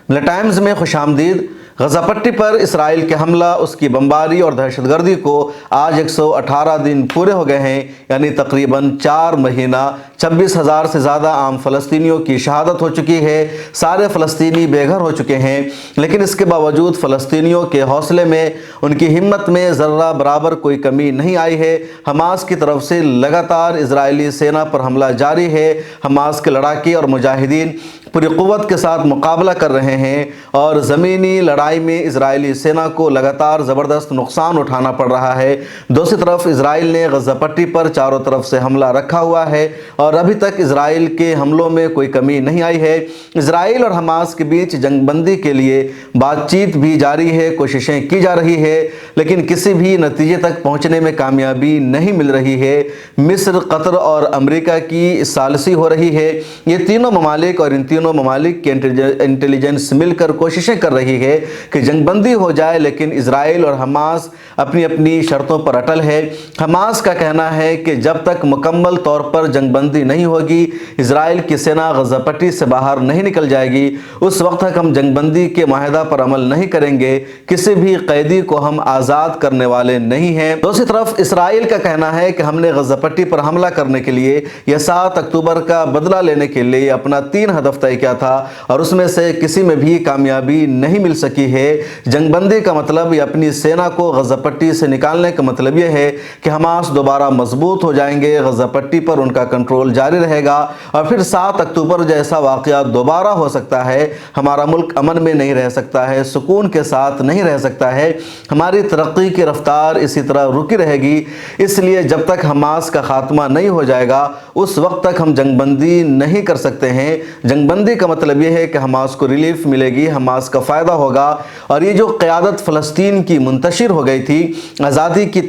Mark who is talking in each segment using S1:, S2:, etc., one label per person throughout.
S1: ملی ٹائمز میں خوش آمدید۔ غزہ پٹی پر اسرائیل کے حملہ، اس کی بمباری اور دہشت گردی کو آج 118 دن پورے ہو گئے ہیں، یعنی تقریباً 4 مہینہ 26,000 سے زیادہ عام فلسطینیوں کی شہادت ہو چکی ہے۔ سارے فلسطینی بے گھر ہو چکے ہیں، لیکن اس کے باوجود فلسطینیوں کے حوصلے میں، ان کی ہمت میں ذرہ برابر کوئی کمی نہیں آئی ہے۔ حماس کی طرف سے لگاتار اسرائیلی سینا پر حملہ جاری ہے۔ حماس کے لڑاکے اور مجاہدین پوری قوت کے ساتھ مقابلہ کر رہے ہیں اور زمینی لڑائی میں اسرائیلی سینا کو لگاتار زبردست نقصان اٹھانا پڑ رہا ہے۔ دوسری طرف اسرائیل نے غزہ پٹی پر چاروں طرف سے حملہ رکھا ہوا ہے اور ابھی تک اسرائیل کے حملوں میں کوئی کمی نہیں آئی ہے۔ اسرائیل اور حماس کے بیچ جنگ بندی کے لیے بات چیت بھی جاری ہے، کوششیں کی جا رہی ہے، لیکن کسی بھی نتیجے تک پہنچنے میں کامیابی نہیں مل رہی ہے۔ مصر، قطر اور امریکہ کی ثالثی ہو رہی ہے۔ یہ تینوں ممالک اور ان تینوں ممالک کی انٹیلیجنس مل کر کوششیں کر رہی ہے کہ جنگ بندی ہو جائے، لیکن اسرائیل اور حماس اپنی اپنی شرطوں پر اٹل ہے۔ حماس کا کہنا ہے کہ جب تک مکمل طور پر جنگ بندی نہیں ہوگی، اسرائیل کی سینا غزہ پٹی سے باہر نہیں نکل جائے گی، اس وقت تک ہم جنگ بندی کے معاہدہ پر عمل نہیں کریں گے، کسی بھی قیدی کو ہم آزاد کرنے والے نہیں ہیں۔ دوسری طرف اسرائیل کا کہنا ہے کہ ہم نے غزہ پٹی پر حملہ کرنے کے لیے یا 7 اکتوبر کا بدلہ لینے کے لیے اپنا 3 ہدف طے کیا تھا اور اس میں سے کسی میں بھی کامیابی نہیں مل سکی ہے۔ جنگ بندی کا مطلب یا اپنی سینا کو غزہ پٹی سے نکالنے کا مطلب یہ ہے کہ حماس دوبارہ مضبوط ہو جائیں گے، غزہ پٹی پر ان کا کنٹرول جاری رہے گا اور پھر 7 اکتوبر جیسا واقعہ دوبارہ ہو سکتا ہے۔ ہمارا ملک امن میں نہیں رہ سکتا ہے، سکون کے ساتھ نہیں رہ سکتا ہے، ہماری ترقی کی رفتار اسی طرح رکی رہے گی۔ اس لیے جب تک حماس کا خاتمہ نہیں ہو جائے گا، اس وقت تک ہم جنگ بندی نہیں کر سکتے ہیں۔ جنگ بندی کا مطلب یہ ہے کہ حماس کو ریلیف ملے گی، حماس کا فائدہ ہوگا، اور یہ جو قیادت فلسطین کی منتشر ہو گئی تھی، آزادی کی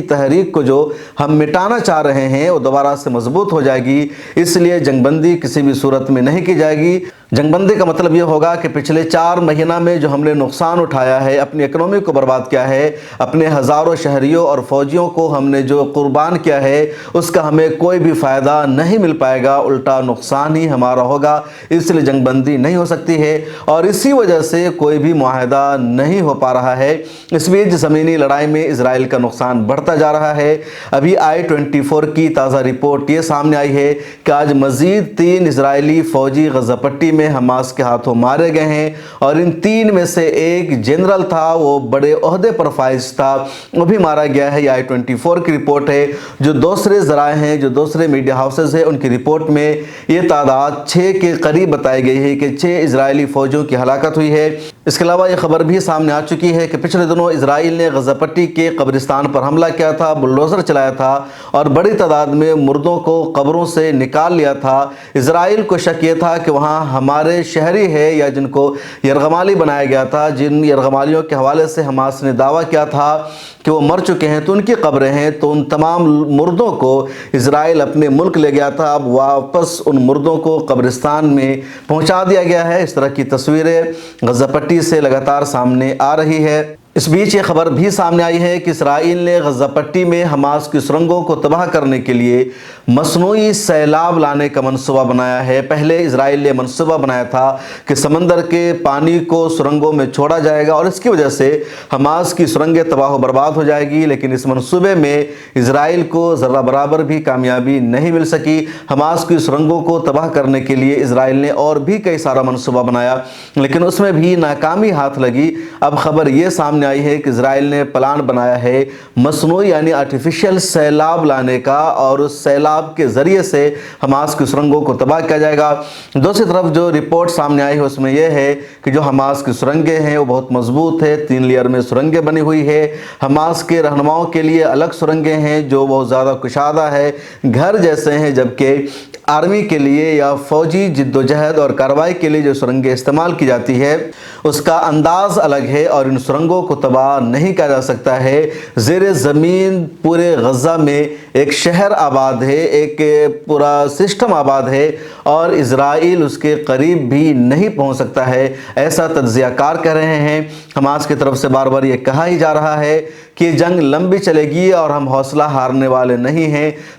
S1: تحریک کو جو ہم مٹانا چاہ رہے ہیں، وہ دوبارہ سے مضبوط ہو جائے گی۔ اس لیے جنگ بندی کسی بھی صورت میں نہیں کی جائے گی۔ جنگ بندی کا مطلب یہ ہوگا کہ پچھلے 4 مہینہ میں جو ہم نے نقصان اٹھایا ہے، اپنی اکنومی کو برباد کیا ہے، اپنے ہزاروں شہریوں اور فوجیوں کو ہم نے جو قربان کیا ہے، اس کا ہمیں کوئی بھی فائدہ نہیں مل پائے گا، الٹا نقصان ہی ہمارا ہوگا۔ اس لیے جنگ بندی نہیں ہو سکتی ہے اور اسی وجہ سے کوئی بھی معاہدہ نہیں ہو پا رہا ہے۔ اس بیچ زمینی لڑائی میں اسرائیل کا نقصان بڑھتا جا رہا ہے۔ ابھی i24 کی تازہ رپورٹ یہ سامنے آئی ہے کہ آج مزید 3 اسرائیلی فوجی غزہ پٹی میں حماس کے ہاتھوں مارے گئے ہیں اور ان 3 میں سے ایک جنرل تھا، وہ بڑے عہدے پر فائز تھا، وہ بھی مارا گیا ہے۔ یہ i24 کی رپورٹ ہے۔ جو دوسرے ذرائع ہیں، جو دوسرے میڈیا ہاؤسز ہیں، ان کی رپورٹ میں یہ تعداد 6 کے قریب بتائی گئی ہے کہ 6 اسرائیلی فوجیوں کی ہلاکت ہوئی ہے۔ اس کے علاوہ یہ خبر بھی سامنے آ چکی ہے کہ پچھلے دنوں اسرائیل نے غزہ پٹی کے قبرستان پر حملہ کیا تھا، بلڈوزر چلایا تھا اور بڑی تعداد میں مردوں کو قبروں سے نکال لیا تھا۔ اسرائیل کو شک یہ تھا کہ وہاں ہمارے شہری ہے یا جن کو یرغمالی بنایا گیا تھا، جن یرغمالیوں کے حوالے سے حماس نے دعویٰ کیا تھا کہ وہ مر چکے ہیں، تو ان کی قبریں ہیں، تو ان تمام مردوں کو اسرائیل اپنے ملک لے گیا تھا۔ اب واپس ان مردوں کو قبرستان میں پہنچا دیا گیا ہے۔ اس طرح کی تصویریں غزہ پٹی سے لگاتار سامنے آ رہی ہے۔ اس بیچ یہ خبر بھی سامنے آئی ہے کہ اسرائیل نے غزہ پٹی میں حماس کی سرنگوں کو تباہ کرنے کے لیے مصنوعی سیلاب لانے کا منصوبہ بنایا ہے۔ پہلے اسرائیل نے منصوبہ بنایا تھا کہ سمندر کے پانی کو سرنگوں میں چھوڑا جائے گا اور اس کی وجہ سے حماس کی سرنگیں تباہ و برباد ہو جائے گی، لیکن اس منصوبے میں اسرائیل کو ذرہ برابر بھی کامیابی نہیں مل سکی۔ حماس کی سرنگوں کو تباہ کرنے کے لیے اسرائیل نے اور بھی کئی سارا منصوبہ بنایا، لیکن اس میں بھی ناکامی ہاتھ لگی۔ اب خبر یہ سامنے آئی ہے کہ اسرائیل نے پلان بنایا ہے مصنوعی یعنی آرٹیفیشل سیلاب لانے کا، اور اس سیلاب کے ذریعے سے حماس کی سرنگوں کو تباہ کیا جائے گا۔ دوسری طرف جو رپورٹ سامنے آئی ہے اس میں یہ ہے کہ جو حماس کی سرنگیں ہیں وہ بہت مضبوط ہے، 3 لیئر میں سرنگیں بنی ہوئی ہے۔ حماس کے رہنماؤں کے لیے الگ سرنگیں ہیں جو بہت زیادہ کشادہ ہے، گھر جیسے ہیں، جبکہ آرمی کے لیے یا فوجی جد و جہد اور کارروائی کے لیے جو سرنگیں استعمال کی جاتی ہے اس کا انداز الگ ہے اور ان سرنگوں کو تباہ نہیں کیا جا سکتا ہے۔ زیر زمین پورے غزہ میں ایک شہر آباد ہے، ایک پورا سسٹم آباد ہے اور اسرائیل اس کے قریب بھی نہیں پہنچ سکتا ہے، ایسا تجزیہ کار کہہ رہے ہیں۔ حماس کی طرف سے بار بار یہ کہا ہی جا رہا ہے کہ جنگ لمبی چلے گی اور ہم حوصلہ ہارنے والے نہیں ہیں،